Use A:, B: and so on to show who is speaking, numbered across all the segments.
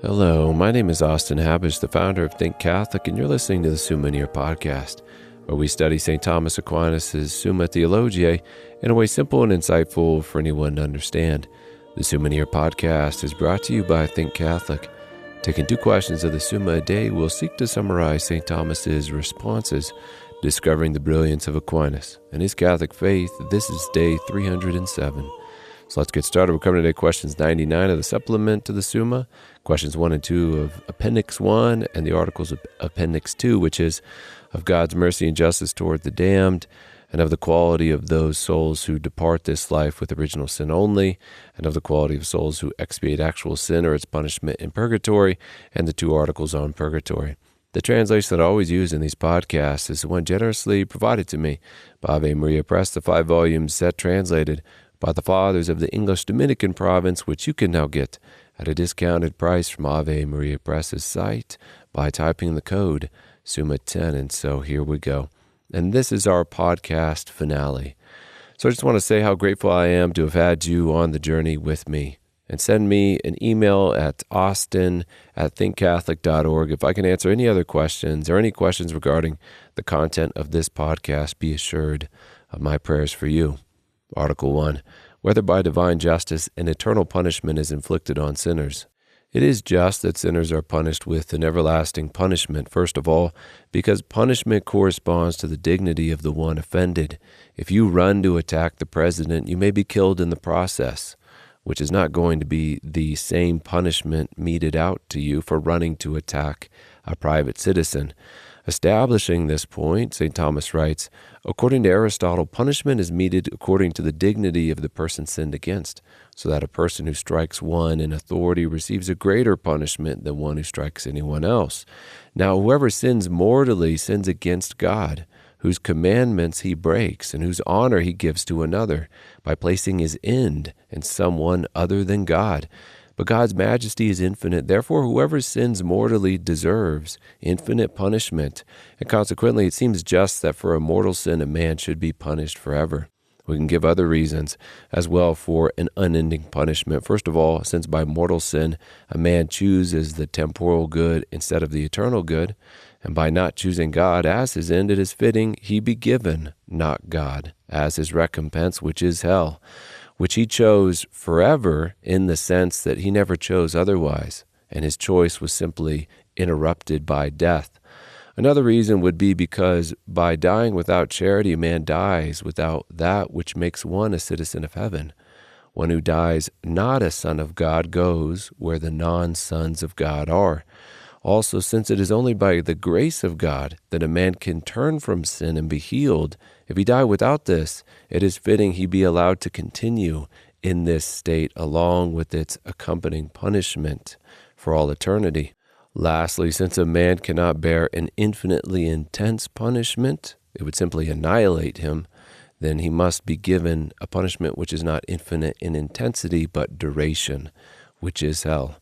A: Hello, my name is Austin Habish, the founder of Think Catholic, and you're listening to the Summa podcast, where we study St. Thomas Aquinas' Summa Theologiae in a way simple and insightful for anyone to understand. The Summa podcast is brought to you by Think Catholic. Taking 2 questions of the Summa a day, we'll seek to summarize St. Thomas's responses, discovering the brilliance of Aquinas and his Catholic faith. This is day 307. So let's get started. We're covering today questions 99 of the supplement to the Summa, questions 1 and 2 of Appendix I, and the articles of Appendix II, which is of God's mercy and justice toward the damned, and of the quality of those souls who depart this life with original sin only, and of the quality of souls who expiate actual sin or its punishment in purgatory, and the 2 articles on purgatory. The translation that I always use in these podcasts is the one generously provided to me by Ave Maria Press, the 5 volumes set translated by the Fathers of the English Dominican province, which you can now get at a discounted price from Ave Maria Press's site by typing the code SUMMA10. And so here we go. And this is our podcast finale. So I just want to say how grateful I am to have had you on the journey with me. And send me an email at austin@thinkcatholic.org if I can answer any other questions or any questions regarding the content of this podcast. Be assured of my prayers for you. Article 1. Whether by divine justice an eternal punishment is inflicted on sinners. It is just that sinners are punished with an everlasting punishment, first of all, because punishment corresponds to the dignity of the one offended. If you run to attack the president, you may be killed in the process, which is not going to be the same punishment meted out to you for running to attack a private citizen. Establishing this point, St. Thomas writes, according to Aristotle, punishment is meted according to the dignity of the person sinned against, so that a person who strikes one in authority receives a greater punishment than one who strikes anyone else. Now, whoever sins mortally sins against God, whose commandments he breaks and whose honor he gives to another by placing his end in someone other than God. But God's majesty is infinite. Therefore, whoever sins mortally deserves infinite punishment. And consequently, it seems just that for a mortal sin, a man should be punished forever. We can give other reasons as well for an unending punishment. First of all, since by mortal sin, a man chooses the temporal good instead of the eternal good, and by not choosing God as his end, it is fitting he be given, not God, as his recompense, which is hell, which he chose forever in the sense that he never chose otherwise, and his choice was simply interrupted by death. Another reason would be because by dying without charity, a man dies without that which makes one a citizen of heaven. One who dies not a son of God goes where the non-sons of God are. Also, since it is only by the grace of God that a man can turn from sin and be healed, if he die without this, it is fitting he be allowed to continue in this state along with its accompanying punishment for all eternity. Lastly, since a man cannot bear an infinitely intense punishment, it would simply annihilate him, then he must be given a punishment which is not infinite in intensity but duration, which is hell.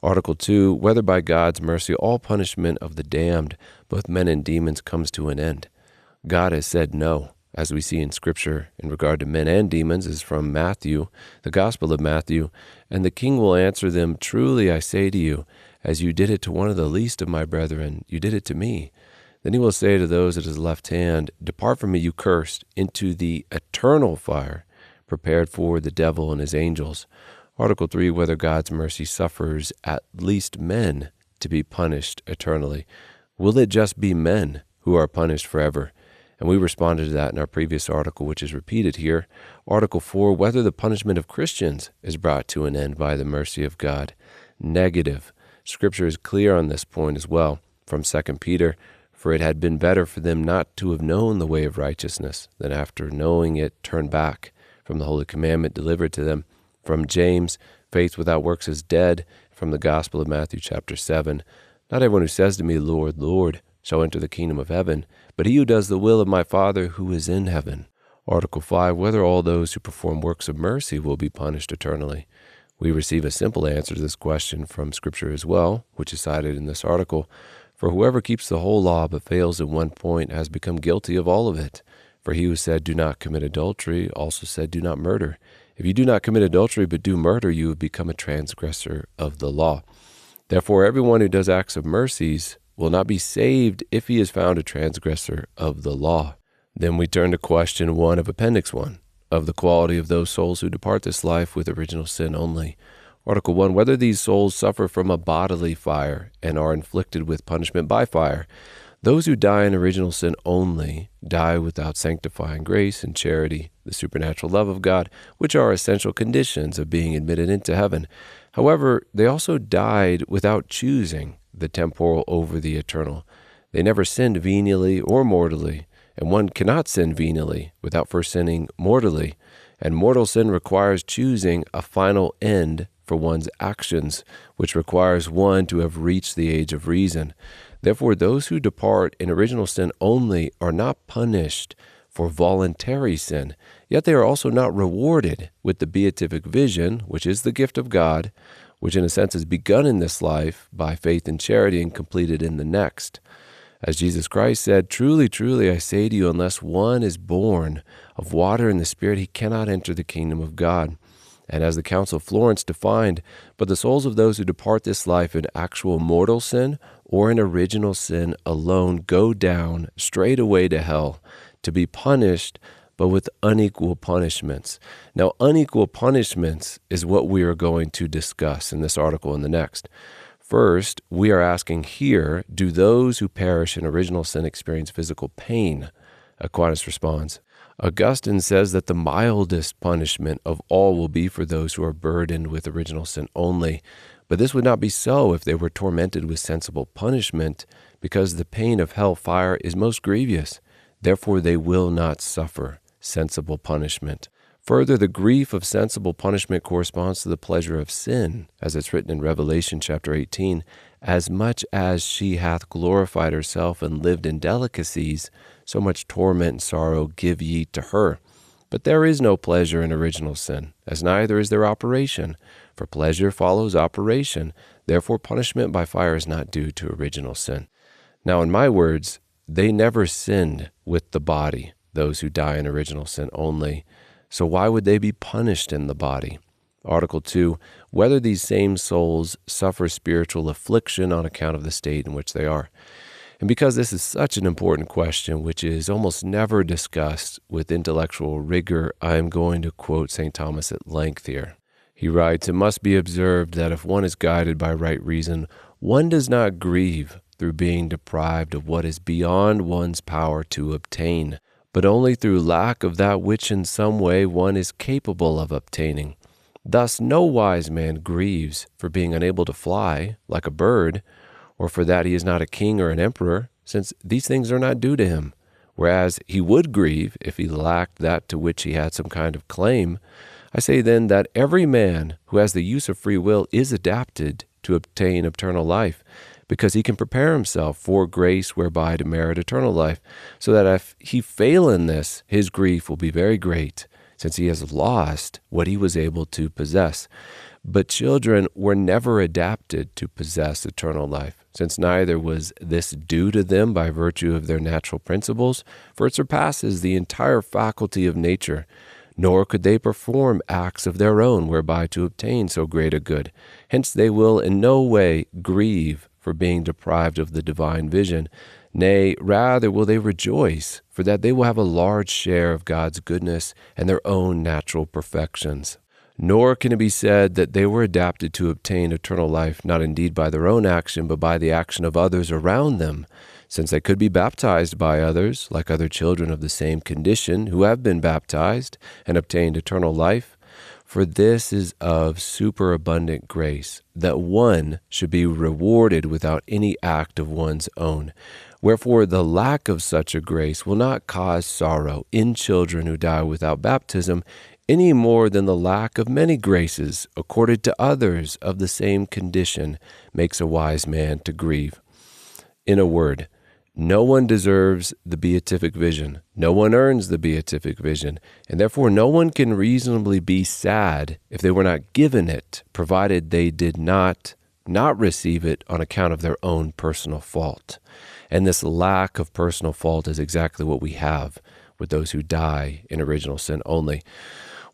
A: Article 2, whether by God's mercy all punishment of the damned, both men and demons, comes to an end. God has said no, as we see in Scripture in regard to men and demons, is from Matthew, the Gospel of Matthew, and the King will answer them, truly I say to you, as you did it to one of the least of my brethren, you did it to me. Then he will say to those at his left hand, depart from me, you cursed, into the eternal fire, prepared for the devil and his angels. Article 3, whether God's mercy suffers at least men to be punished eternally. Will it just be men who are punished forever? And we responded to that in our previous article, which is repeated here. Article 4, whether the punishment of Christians is brought to an end by the mercy of God. Negative. Scripture is clear on this point as well. From 2 Peter, for it had been better for them not to have known the way of righteousness than after knowing it turn back from the holy commandment delivered to them. From James, faith without works is dead. From the Gospel of Matthew chapter 7, not everyone who says to me, Lord, Lord, shall enter the kingdom of heaven, but he who does the will of my Father who is in heaven. Article 5, whether all those who perform works of mercy will be punished eternally. We receive a simple answer to this question from Scripture as well, which is cited in this article. For whoever keeps the whole law but fails in one point has become guilty of all of it. For he who said, do not commit adultery, also said, do not murder. If you do not commit adultery but do murder, you have become a transgressor of the law. Therefore, everyone who does acts of mercies will not be saved if he is found a transgressor of the law. Then we turn to question 1 of Appendix I, of the quality of those souls who depart this life with original sin only. Article 1, whether these souls suffer from a bodily fire and are inflicted with punishment by fire. Those who die in original sin only die without sanctifying grace and charity, the supernatural love of God, which are essential conditions of being admitted into heaven. However, they also died without choosing the temporal over the eternal. They never sinned venially or mortally, and one cannot sin venially without first sinning mortally. And mortal sin requires choosing a final end for one's actions, which requires one to have reached the age of reason. Therefore, those who depart in original sin only are not punished for voluntary sin, yet they are also not rewarded with the beatific vision, which is the gift of God, which in a sense is begun in this life by faith and charity and completed in the next. As Jesus Christ said, "Truly, truly, I say to you, unless one is born of water and the Spirit, he cannot enter the kingdom of God." And as the Council of Florence defined, but the souls of those who depart this life in actual mortal sin or in original sin alone go down straight away to hell to be punished, but with unequal punishments. Now, unequal punishments is what we are going to discuss in this article and the next. First, we are asking here, do those who perish in original sin experience physical pain? Aquinas responds, Augustine says that the mildest punishment of all will be for those who are burdened with original sin only. But this would not be so if they were tormented with sensible punishment, because the pain of hell fire is most grievous. Therefore they will not suffer sensible punishment. Further, the grief of sensible punishment corresponds to the pleasure of sin, as it's written in Revelation chapter 18, as much as she hath glorified herself and lived in delicacies, so much torment and sorrow give ye to her. But there is no pleasure in original sin, as neither is there operation, for pleasure follows operation. Therefore punishment by fire is not due to original sin. Now, in my words, they never sinned with the body, those who die in original sin only. So why would they be punished in the body? Article 2, whether these same souls suffer spiritual affliction on account of the state in which they are. And because this is such an important question, which is almost never discussed with intellectual rigor, I am going to quote St. Thomas at length here. He writes, "It must be observed that if one is guided by right reason, one does not grieve through being deprived of what is beyond one's power to obtain, but only through lack of that which in some way one is capable of obtaining. Thus no wise man grieves for being unable to fly like a bird, or for that he is not a king or an emperor, since these things are not due to him, whereas he would grieve if he lacked that to which he had some kind of claim. I say then that every man who has the use of free will is adapted to obtain eternal life, because he can prepare himself for grace whereby to merit eternal life, so that if he fail in this, his grief will be very great, since he has lost what he was able to possess. But children were never adapted to possess eternal life, since neither was this due to them by virtue of their natural principles, for it surpasses the entire faculty of nature, nor could they perform acts of their own whereby to obtain so great a good. Hence they will in no way grieve for being deprived of the divine vision. Nay, rather will they rejoice, for that they will have a large share of God's goodness and their own natural perfections. Nor can it be said that they were adapted to obtain eternal life, not indeed by their own action, but by the action of others around them, since they could be baptized by others, like other children of the same condition who have been baptized and obtained eternal life. For this is of superabundant grace, that one should be rewarded without any act of one's own. Wherefore the lack of such a grace will not cause sorrow in children who die without baptism, any more than the lack of many graces accorded to others of the same condition makes a wise man to grieve. In a word, no one deserves the beatific vision. No one earns the beatific vision, and therefore no one can reasonably be sad if they were not given it, provided they did not receive it on account of their own personal fault. And this lack of personal fault is exactly what we have with those who die in original sin only.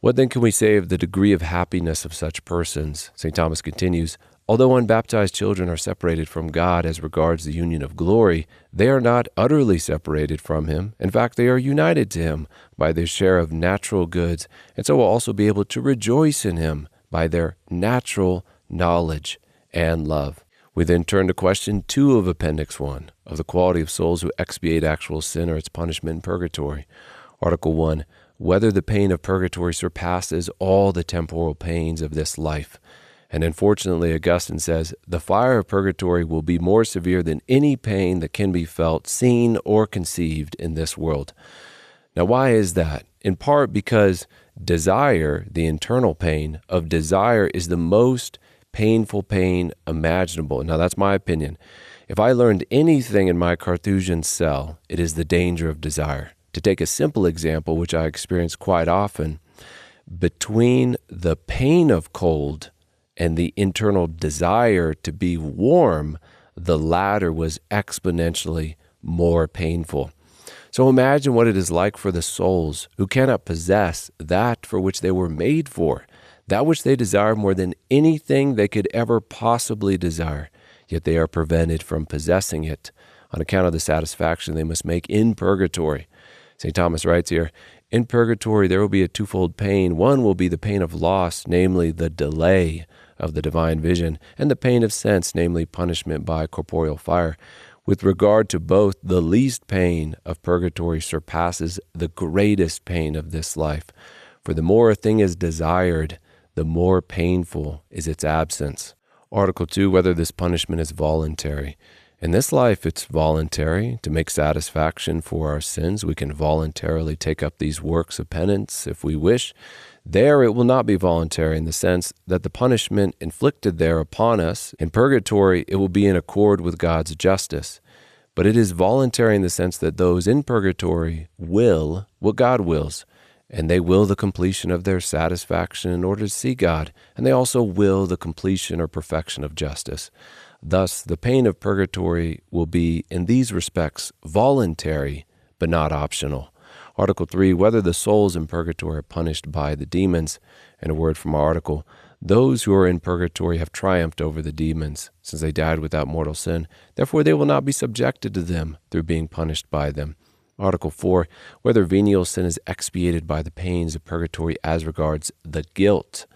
A: What then can we say of the degree of happiness of such persons? St. Thomas continues, Although unbaptized children are separated from God as regards the union of glory, they are not utterly separated from Him. In fact, they are united to Him by their share of natural goods, and so will also be able to rejoice in Him by their natural knowledge and love. We then turn to question 2 of Appendix I, of the quality of souls who expiate actual sin or its punishment in purgatory. Article 1, whether the pain of purgatory surpasses all the temporal pains of this life. And unfortunately, Augustine says, the fire of purgatory will be more severe than any pain that can be felt, seen, or conceived in this world. Now, why is that? In part because desire, the internal pain of desire, is the most painful pain imaginable. Now, that's my opinion. If I learned anything in my Carthusian cell, it is the danger of desire. To take a simple example, which I experience quite often, between the pain of cold and the internal desire to be warm, the latter was exponentially more painful. So imagine what it is like for the souls who cannot possess that for which they were made for, that which they desire more than anything they could ever possibly desire, yet they are prevented from possessing it on account of the satisfaction they must make in purgatory. St. Thomas writes here, in purgatory there will be a twofold pain. One will be the pain of loss, namely the delay of the divine vision, and the pain of sense, namely punishment by corporeal fire. With regard to both, the least pain of purgatory surpasses the greatest pain of this life. For the more a thing is desired, the more painful is its absence. Article 2, whether this punishment is voluntary. In this life, it's voluntary to make satisfaction for our sins. We can voluntarily take up these works of penance if we wish. There, it will not be voluntary in the sense that the punishment inflicted there upon us, in purgatory, it will be in accord with God's justice. But it is voluntary in the sense that those in purgatory will what God wills, and they will the completion of their satisfaction in order to see God, and they also will the completion or perfection of justice. Thus, the pain of purgatory will be, in these respects, voluntary, but not optional. Article 3, whether the souls in purgatory are punished by the demons. And a word from our article, those who are in purgatory have triumphed over the demons, since they died without mortal sin. Therefore, they will not be subjected to them through being punished by them. Article 4, whether venial sin is expiated by the pains of purgatory as regards the guilt.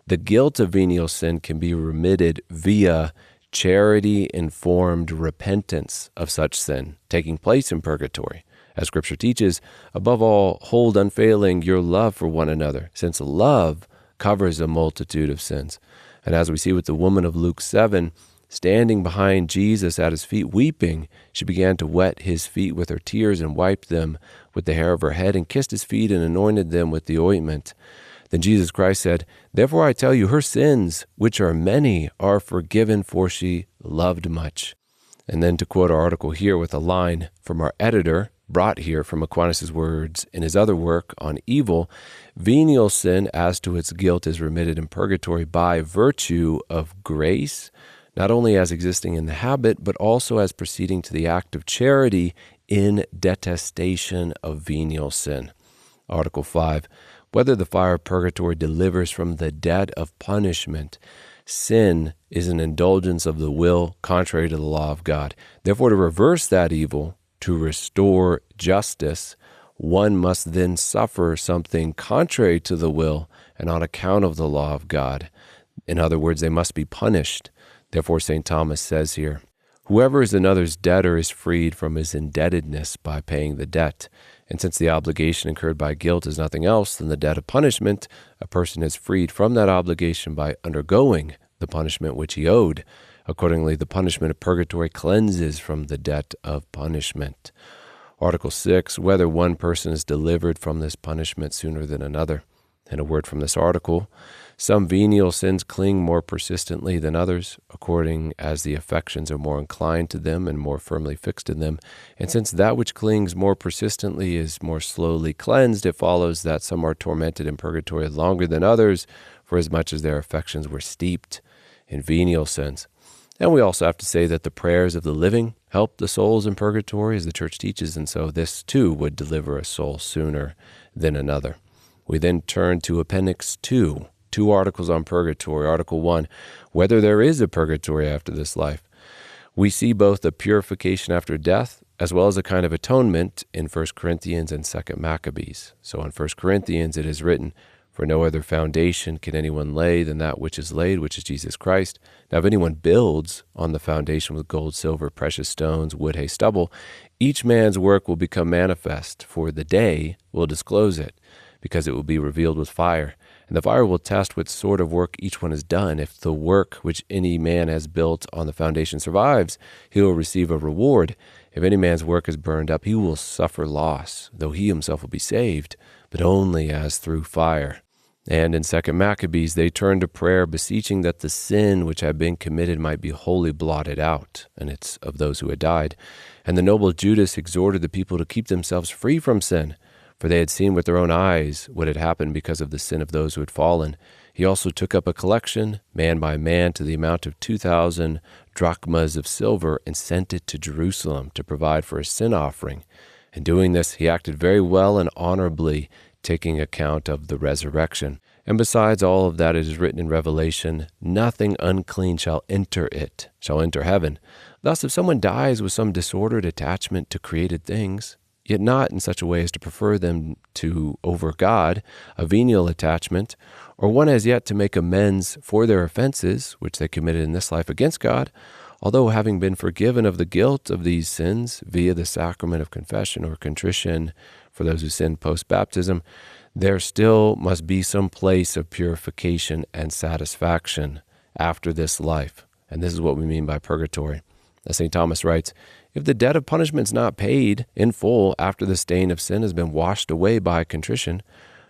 A: The guilt of venial sin can be remitted via charity-informed repentance of such sin taking place in purgatory. As Scripture teaches, above all, hold unfailing your love for one another, since love covers a multitude of sins. And as we see with the woman of Luke 7, standing behind Jesus at his feet weeping, she began to wet his feet with her tears and wiped them with the hair of her head and kissed his feet and anointed them with the ointment. Then Jesus Christ said, therefore I tell you, her sins, which are many, are forgiven, for she loved much. And then to quote our article here with a line from our editor, brought here from Aquinas' words in his other work on evil, venial sin as to its guilt is remitted in purgatory by virtue of grace, not only as existing in the habit, but also as proceeding to the act of charity in detestation of venial sin. Article 5, whether the fire of purgatory delivers from the debt of punishment. Sin is an indulgence of the will contrary to the law of God. Therefore, to reverse that evil, to restore justice, one must then suffer something contrary to the will and on account of the law of God. In other words, they must be punished. Therefore, St. Thomas says here, whoever is another's debtor is freed from his indebtedness by paying the debt. And since the obligation incurred by guilt is nothing else than the debt of punishment, a person is freed from that obligation by undergoing the punishment which he owed. Accordingly, the punishment of purgatory cleanses from the debt of punishment. Article 6, whether one person is delivered from this punishment sooner than another. And a word from this article, some venial sins cling more persistently than others, according as the affections are more inclined to them and more firmly fixed in them. And since that which clings more persistently is more slowly cleansed, it follows that some are tormented in purgatory longer than others, for as much as their affections were steeped in venial sins. And we also have to say that the prayers of the living help the souls in purgatory, as the Church teaches, and so this too would deliver a soul sooner than another. We then turn to Appendix II 2 articles on purgatory. Article 1, whether there is a purgatory after this life. We see both a purification after death as well as a kind of atonement in 1 Corinthians and 2 Maccabees. So in 1 Corinthians it is written, "For no other foundation can anyone lay than that which is laid, which is Jesus Christ. Now if anyone builds on the foundation with gold, silver, precious stones, wood, hay, stubble, each man's work will become manifest, for the day will disclose it, because it will be revealed with fire. And the fire will test what sort of work each one has done. If the work which any man has built on the foundation survives, he will receive a reward. If any man's work is burned up, he will suffer loss, though he himself will be saved, but only as through fire." And in 2 Maccabees, they turned to prayer, beseeching that the sin which had been committed might be wholly blotted out, and it's of those who had died. And the noble Judas exhorted the people to keep themselves free from sin, for they had seen with their own eyes what had happened because of the sin of those who had fallen. He also took up a collection, man by man, to the amount of 2,000 drachmas of silver, and sent it to Jerusalem to provide for a sin offering. In doing this, he acted very well and honorably, taking account of the resurrection. And besides all of that, it is written in Revelation, "Nothing unclean shall enter heaven." Thus, if someone dies with some disordered attachment to created things, yet not in such a way as to prefer them to over God, a venial attachment, or one has yet to make amends for their offenses, which they committed in this life against God, although having been forgiven of the guilt of these sins via the sacrament of confession or contrition for those who sin post-baptism, there still must be some place of purification and satisfaction after this life. And this is what we mean by purgatory. As St. Thomas writes, "If the debt of punishment is not paid in full after the stain of sin has been washed away by contrition,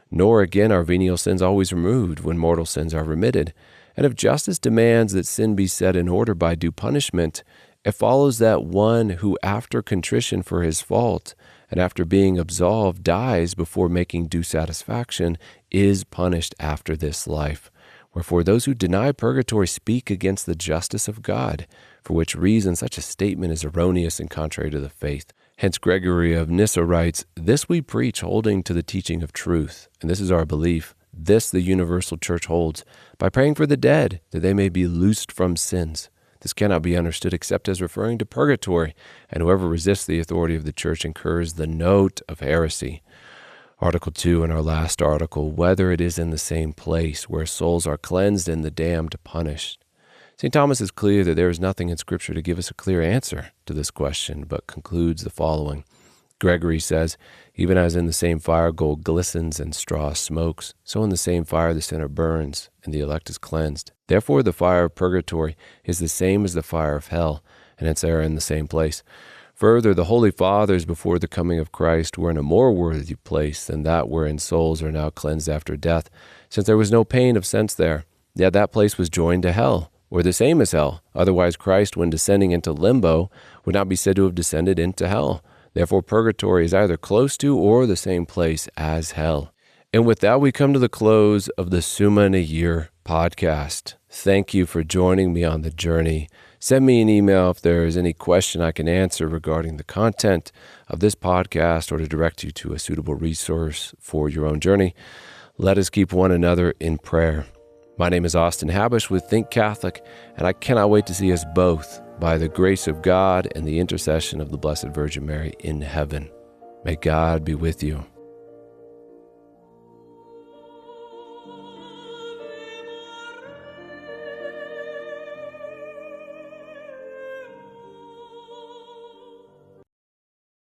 A: nor again are venial sins always removed when mortal sins are remitted, and if justice demands that sin be set in order by due punishment, it follows that one who after contrition for his fault and after being absolved dies before making due satisfaction is punished after this life. Wherefore those who deny purgatory speak against the justice of God, for which reason such a statement is erroneous and contrary to the faith." Hence Gregory of Nyssa writes, "This we preach, holding to the teaching of truth, and this is our belief. This the universal church holds, by praying for the dead, that they may be loosed from sins. This cannot be understood except as referring to purgatory, and whoever resists the authority of the church incurs the note of heresy." Article 2 in our last article, whether it is in the same place where souls are cleansed and the damned punished. St. Thomas is clear that there is nothing in Scripture to give us a clear answer to this question, but concludes the following. Gregory says, "Even as in the same fire gold glistens and straw smokes, so in the same fire the sinner burns, and the elect is cleansed. Therefore the fire of purgatory is the same as the fire of hell, and hence they are in the same place. Further, the Holy Fathers before the coming of Christ were in a more worthy place than that wherein souls are now cleansed after death, since there was no pain of sense there. Yet that place was joined to hell, or the same as hell. Otherwise Christ, when descending into limbo, would not be said to have descended into hell. Therefore purgatory is either close to or the same place as hell." And with that, we come to the close of the Summa in a Year podcast. Thank you for joining me on the journey. Send me an email if there is any question I can answer regarding the content of this podcast, or to direct you to a suitable resource for your own journey. Let us keep one another in prayer. My name is Austin Habish with Think Catholic, and I cannot wait to see us both, by the grace of God and the intercession of the Blessed Virgin Mary, in heaven. May God be with you.